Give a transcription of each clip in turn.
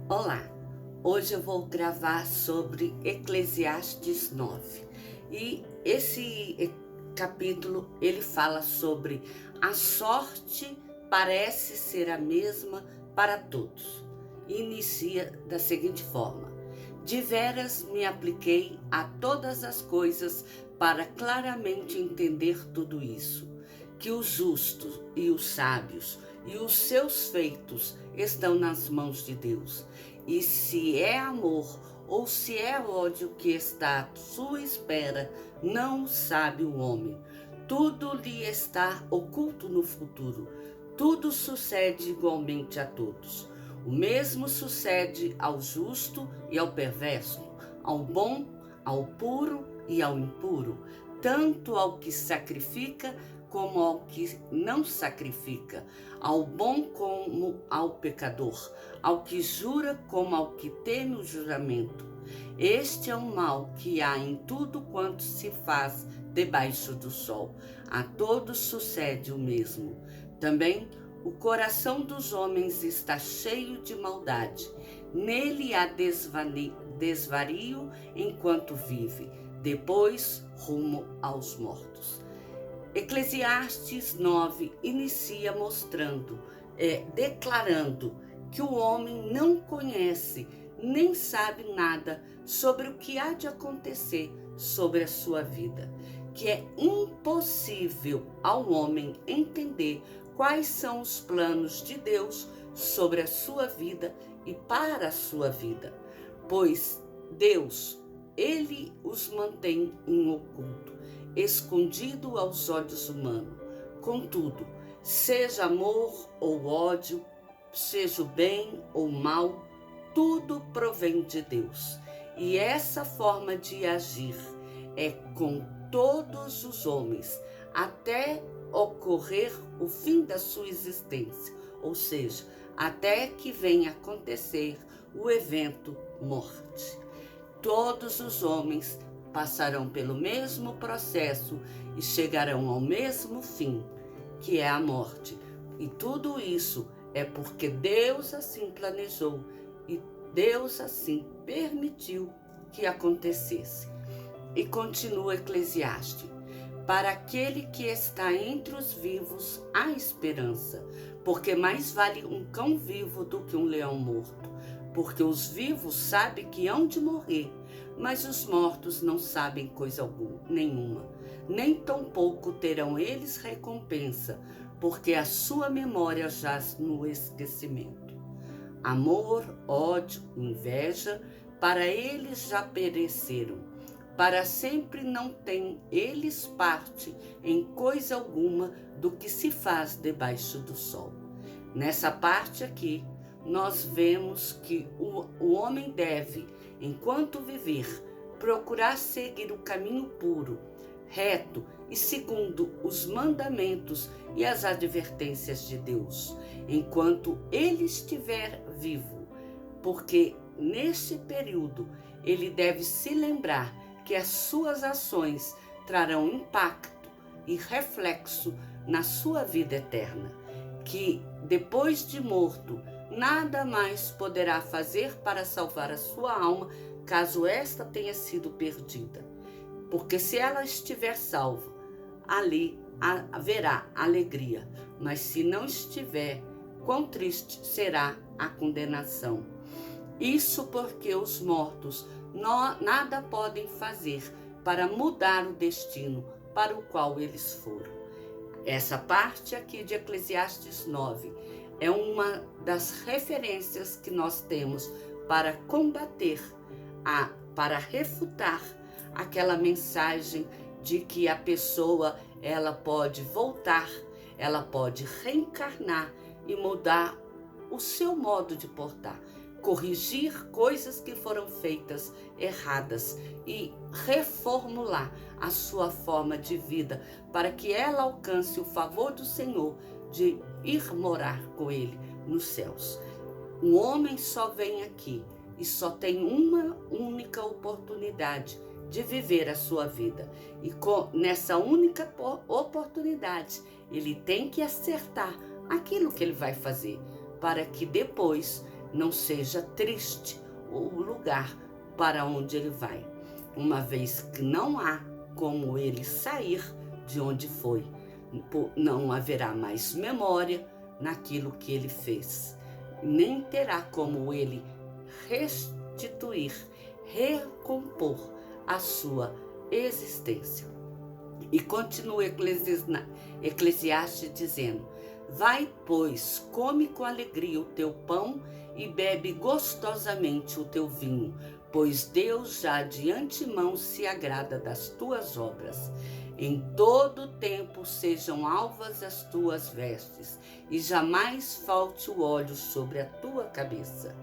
Olá, hoje eu vou gravar sobre Eclesiastes 9 e esse capítulo ele fala sobre a sorte parece ser a mesma para todos. Inicia da seguinte forma: de veras me apliquei a todas as coisas para claramente entender tudo isso, que os justos e os sábios e os seus feitos estão nas mãos de Deus. E se é amor ou se é ódio que está à sua espera, não o sabe o homem. Tudo lhe está oculto no futuro. Tudo sucede igualmente a todos. O mesmo sucede ao justo e ao perverso, ao bom, ao puro e ao impuro, tanto ao que sacrifica como ao que não sacrifica, ao bom como ao pecador, ao que jura como ao que teme o juramento. Este é o mal que há em tudo quanto se faz debaixo do sol. A todos sucede o mesmo. Também o coração dos homens está cheio de maldade. Nele há desvario enquanto vive, depois rumo aos mortos. Eclesiastes 9 inicia mostrando, declarando que o homem não conhece nem sabe nada sobre o que há de acontecer sobre a sua vida, que é impossível ao homem entender quais são os planos de Deus sobre a sua vida e para a sua vida, pois Deus, Ele os mantém em oculto, escondido aos olhos humanos. Contudo, seja amor ou ódio, seja o bem ou o mal, tudo provém de Deus. E essa forma de agir é com todos os homens, até ocorrer o fim da sua existência, ou seja, até que venha acontecer o evento morte. Todos os homens passarão pelo mesmo processo e chegarão ao mesmo fim, que é a morte. E tudo isso é porque Deus assim planejou e Deus assim permitiu que acontecesse. E continua Eclesiastes: para aquele que está entre os vivos há esperança, porque mais vale um cão vivo do que um leão morto. Porque os vivos sabem que hão de morrer, mas os mortos não sabem coisa nenhuma, nem tampouco terão eles recompensa, porque a sua memória jaz no esquecimento. Amor, ódio, inveja, para eles já pereceram. Para sempre não têm eles parte em coisa alguma do que se faz debaixo do sol. Nessa parte aqui, nós vemos que o homem deve, enquanto viver, procurar seguir o caminho puro, reto e segundo os mandamentos e as advertências de Deus, enquanto ele estiver vivo, porque nesse período ele deve se lembrar que as suas ações trarão impacto e reflexo na sua vida eterna, que depois de morto, nada mais poderá fazer para salvar a sua alma, caso esta tenha sido perdida. Porque se ela estiver salva, ali haverá alegria, mas se não estiver, quão triste será a condenação. Isso porque os mortos nada podem fazer para mudar o destino para o qual eles foram. Essa parte aqui de Eclesiastes 9 é uma das referências que nós temos para combater, para refutar aquela mensagem de que a pessoa ela pode voltar, ela pode reencarnar e mudar o seu modo de portar, corrigir coisas que foram feitas erradas e reformular a sua forma de vida para que ela alcance o favor do Senhor de ir morar com Ele nos céus. Um homem só vem aqui e só tem uma única oportunidade de viver a sua vida. E nessa única oportunidade, ele tem que acertar aquilo que ele vai fazer, para que depois não seja triste o lugar para onde ele vai, uma vez que não há como ele sair de onde foi. Não haverá mais memória naquilo que ele fez, nem terá como ele restituir, recompor a sua existência. E continua Eclesiastes dizendo: vai, pois, come com alegria o teu pão e bebe gostosamente o teu vinho, pois Deus já de antemão se agrada das tuas obras. Em todo tempo sejam alvas as tuas vestes, e jamais falte o óleo sobre a tua cabeça.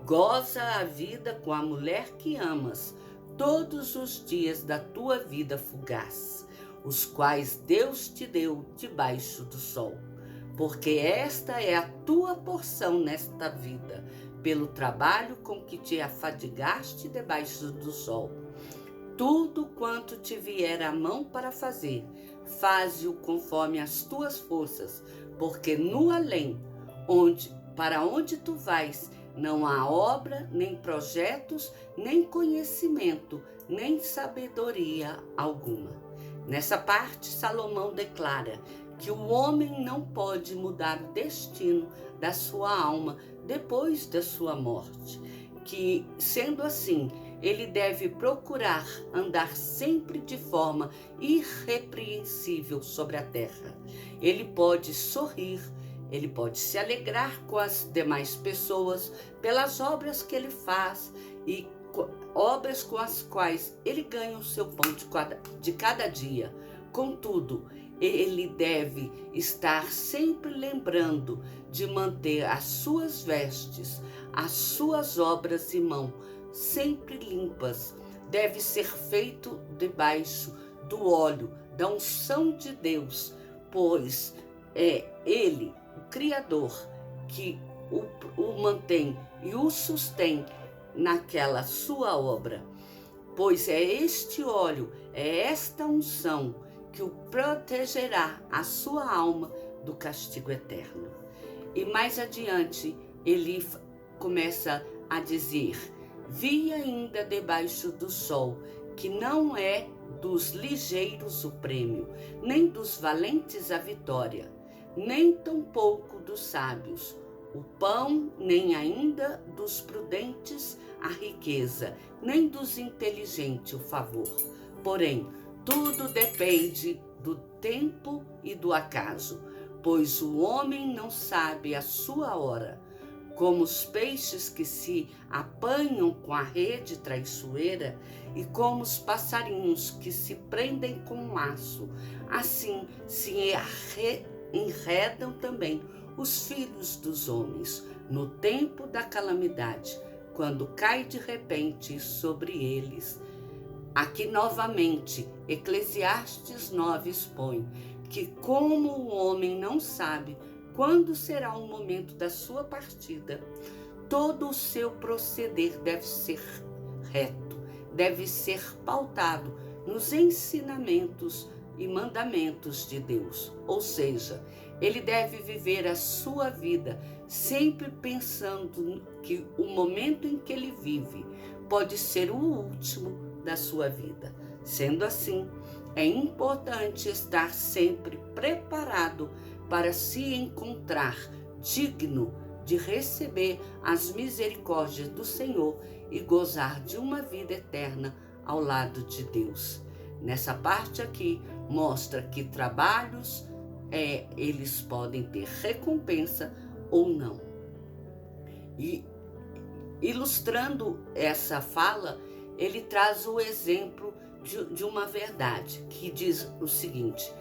Goza a vida com a mulher que amas, todos os dias da tua vida fugaz, os quais Deus te deu debaixo do sol. Porque esta é a tua porção nesta vida, pelo trabalho com que te afadigaste debaixo do sol. Tudo quanto te vier à mão para fazer, faze-o conforme as tuas forças, porque no além, para onde tu vais, não há obra, nem projetos, nem conhecimento, nem sabedoria alguma. Nessa parte, Salomão declara que o homem não pode mudar o destino da sua alma depois da sua morte, que, sendo assim, ele deve procurar andar sempre de forma irrepreensível sobre a terra. Ele pode sorrir, ele pode se alegrar com as demais pessoas pelas obras que ele faz e obras com as quais ele ganha o seu pão de cada dia. Contudo, ele deve estar sempre lembrando de manter as suas vestes, as suas obras de mão sempre limpas. Deve ser feito debaixo do óleo, da unção de Deus, pois é Ele, o Criador, que o mantém e o sustém naquela sua obra. Pois é este óleo, é esta unção que o protegerá a sua alma do castigo eterno. E mais adiante, ele começa a dizer: vi ainda debaixo do sol, que não é dos ligeiros o prêmio, nem dos valentes a vitória, nem tampouco dos sábios o pão, nem ainda dos prudentes a riqueza, nem dos inteligentes o favor. Porém, tudo depende do tempo e do acaso, pois o homem não sabe a sua hora. Como os peixes que se apanham com a rede traiçoeira e como os passarinhos que se prendem com um laço, assim se enredam também os filhos dos homens no tempo da calamidade, quando cai de repente sobre eles. Aqui novamente, Eclesiastes 9 expõe que como o homem não sabe quando será o momento da sua partida, todo o seu proceder deve ser reto, deve ser pautado nos ensinamentos e mandamentos de Deus. Ou seja, ele deve viver a sua vida sempre pensando que o momento em que ele vive pode ser o último da sua vida. Sendo assim, é importante estar sempre preparado para se encontrar digno de receber as misericórdias do Senhor e gozar de uma vida eterna ao lado de Deus. Nessa parte aqui mostra que trabalhos eles podem ter recompensa ou não. E ilustrando essa fala, ele traz o exemplo de uma verdade que diz o seguinte: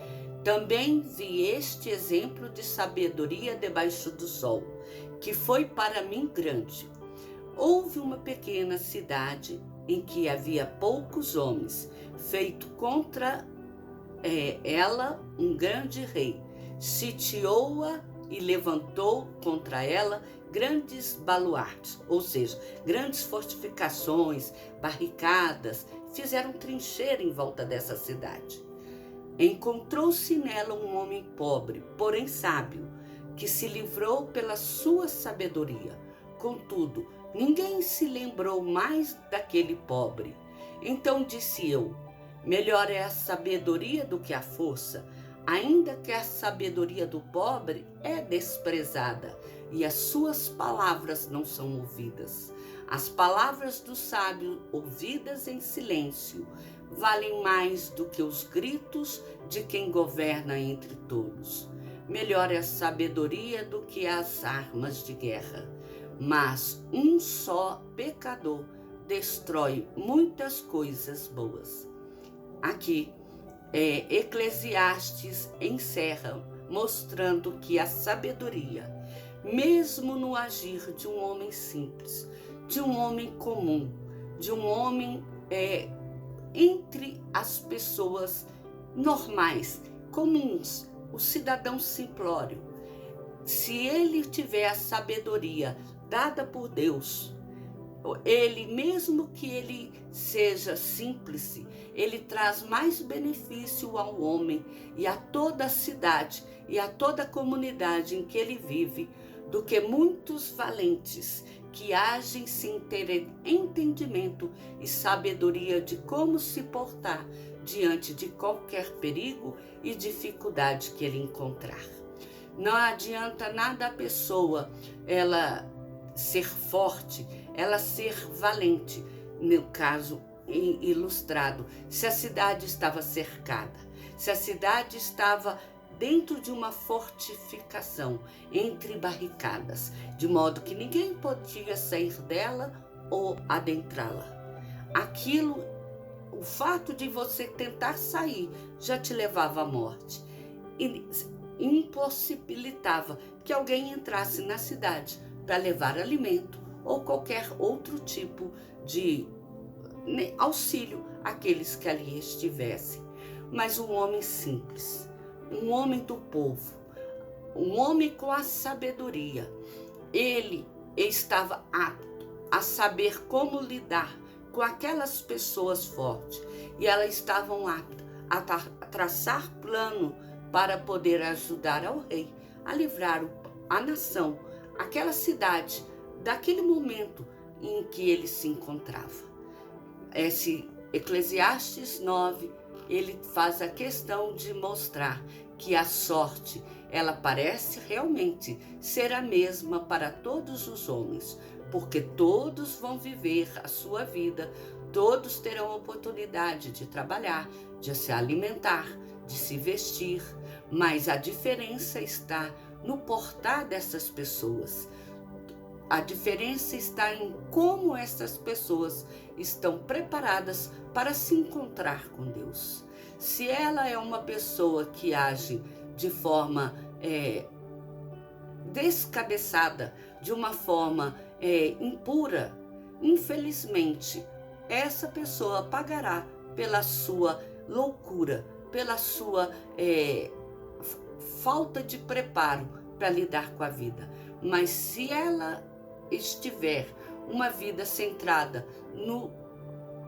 também vi este exemplo de sabedoria debaixo do sol, que foi para mim grande. Houve uma pequena cidade em que havia poucos homens, feito contra ela um grande rei, sitiou-a e levantou contra ela grandes baluartes, ou seja, grandes fortificações, barricadas, fizeram trincheira em volta dessa cidade. Encontrou-se nela um homem pobre, porém sábio, que se livrou pela sua sabedoria, Contudo, ninguém se lembrou mais daquele pobre. Então disse eu: melhor é a sabedoria do que a força, ainda que a sabedoria do pobre é desprezada e as suas palavras não são ouvidas. As palavras do sábio, ouvidas em silêncio, valem mais do que os gritos de quem governa entre todos. Melhor é a sabedoria do que as armas de guerra, mas um só pecador destrói muitas coisas boas. Aqui, Eclesiastes encerra mostrando que a sabedoria, mesmo no agir de um homem simples, de um homem comum, de um homem entre as pessoas normais, comuns, o cidadão simplório, se ele tiver a sabedoria dada por Deus, ele, mesmo que ele seja simples, ele traz mais benefício ao homem e a toda a cidade e a toda a comunidade em que ele vive, do que muitos valentes que agem sem ter entendimento e sabedoria de como se portar diante de qualquer perigo e dificuldade que ele encontrar. Não adianta nada a pessoa ela ser forte, ela ser valente, no caso ilustrado, se a cidade estava cercada, se a cidade estava dentro de uma fortificação, entre barricadas, de modo que ninguém podia sair dela ou adentrá-la. Aquilo, o fato de você tentar sair já te levava à morte e impossibilitava que alguém entrasse na cidade para levar alimento ou qualquer outro tipo de auxílio àqueles que ali estivessem. Mas um homem simples, um homem do povo, um homem com a sabedoria, ele estava apto a saber como lidar com aquelas pessoas fortes e elas estavam aptas a traçar plano para poder ajudar ao rei a livrar a nação, aquela cidade, daquele momento em que ele se encontrava. Esse Eclesiastes 9, ele faz a questão de mostrar que a sorte, ela parece realmente ser a mesma para todos os homens, porque todos vão viver a sua vida, todos terão a oportunidade de trabalhar, de se alimentar, de se vestir, mas a diferença está no portar dessas pessoas. A diferença está em como essas pessoas estão preparadas para se encontrar com Deus. Se ela é uma pessoa que age de forma descabeçada, de uma forma impura, infelizmente, essa pessoa pagará pela sua loucura, pela sua falta de preparo para lidar com a vida. Mas se ela estiver uma vida centrada no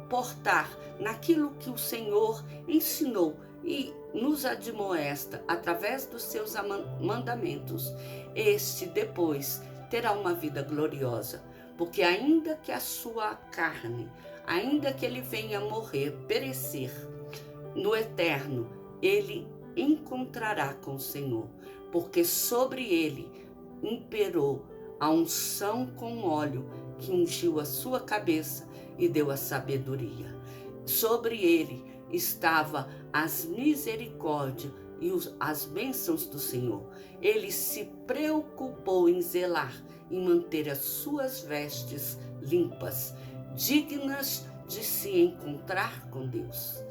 portar, naquilo que o Senhor ensinou e nos admoesta através dos seus mandamentos, este depois terá uma vida gloriosa, porque ainda que a sua carne, ainda que ele venha morrer, perecer, no eterno, ele encontrará com o Senhor, porque sobre ele imperou a unção com óleo que ungiu a sua cabeça e deu a sabedoria. Sobre ele estava as misericórdias e as bênçãos do Senhor. Ele se preocupou em zelar, em manter as suas vestes limpas, dignas de se encontrar com Deus.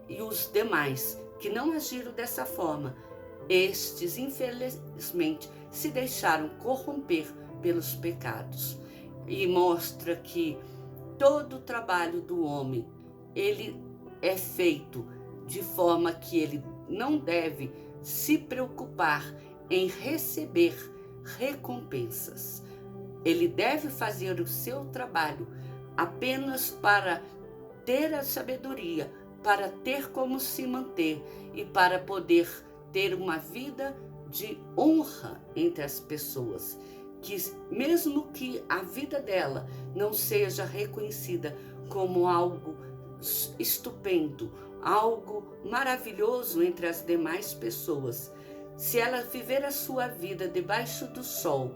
E os demais que não agiram dessa forma, estes infelizmente se deixaram corromper pelos pecados. E mostra que todo o trabalho do homem, ele é feito de forma que ele não deve se preocupar em receber recompensas. Ele deve fazer o seu trabalho apenas para ter a sabedoria, para ter como se manter e para poder ter uma vida de honra entre as pessoas. que mesmo que a vida dela não seja reconhecida como algo estupendo, algo maravilhoso entre as demais pessoas, se ela viver a sua vida debaixo do sol,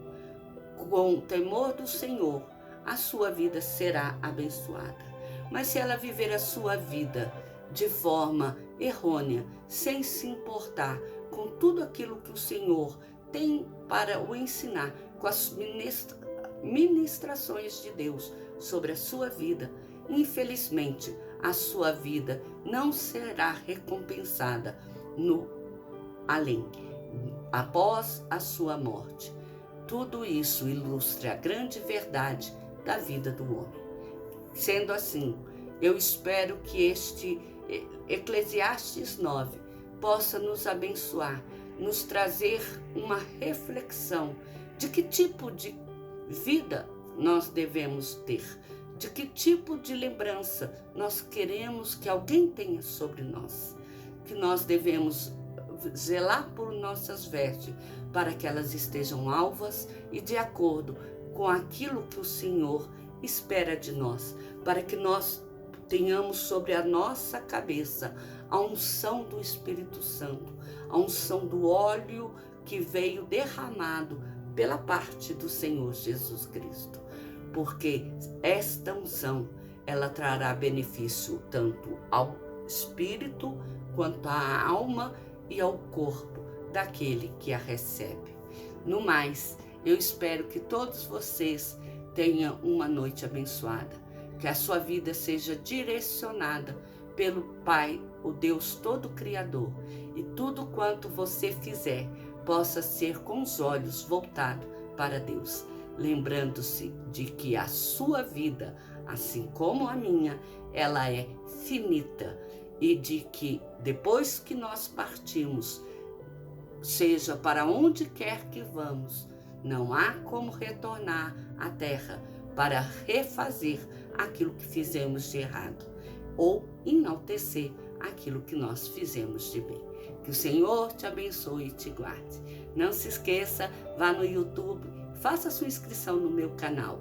com o temor do Senhor, a sua vida será abençoada. Mas se ela viver a sua vida de forma errônea, sem se importar com tudo aquilo que o Senhor tem para o ensinar, com as ministrações de Deus sobre a sua vida, infelizmente, a sua vida não será recompensada no além, após a sua morte. Tudo isso ilustra a grande verdade da vida do homem. Sendo assim, eu espero que este Eclesiastes 9 possa nos abençoar, nos trazer uma reflexão de que tipo de vida nós devemos ter, de que tipo de lembrança nós queremos que alguém tenha sobre nós, que nós devemos zelar por nossas vestes para que elas estejam alvas e de acordo com aquilo que o Senhor espera de nós, para que nós tenhamos sobre a nossa cabeça a unção do Espírito Santo, a unção do óleo que veio derramado pela parte do Senhor Jesus Cristo, porque esta unção, ela trará benefício tanto ao espírito quanto à alma e ao corpo daquele que a recebe. No mais, eu espero que todos vocês tenham uma noite abençoada, que a sua vida seja direcionada pelo Pai, o Deus todo Criador, e tudo quanto você fizer possa ser com os olhos voltados para Deus, lembrando-se de que a sua vida, assim como a minha, ela é finita, e de que depois que nós partimos, seja para onde quer que vamos, não há como retornar à terra para refazer aquilo que fizemos de errado ou enaltecer aquilo que nós fizemos de bem. Que o Senhor te abençoe e te guarde. Não se esqueça, vá no YouTube, faça sua inscrição no meu canal.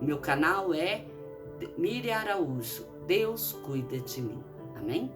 Meu canal é Miriam Araújo. Deus cuida de mim. Amém?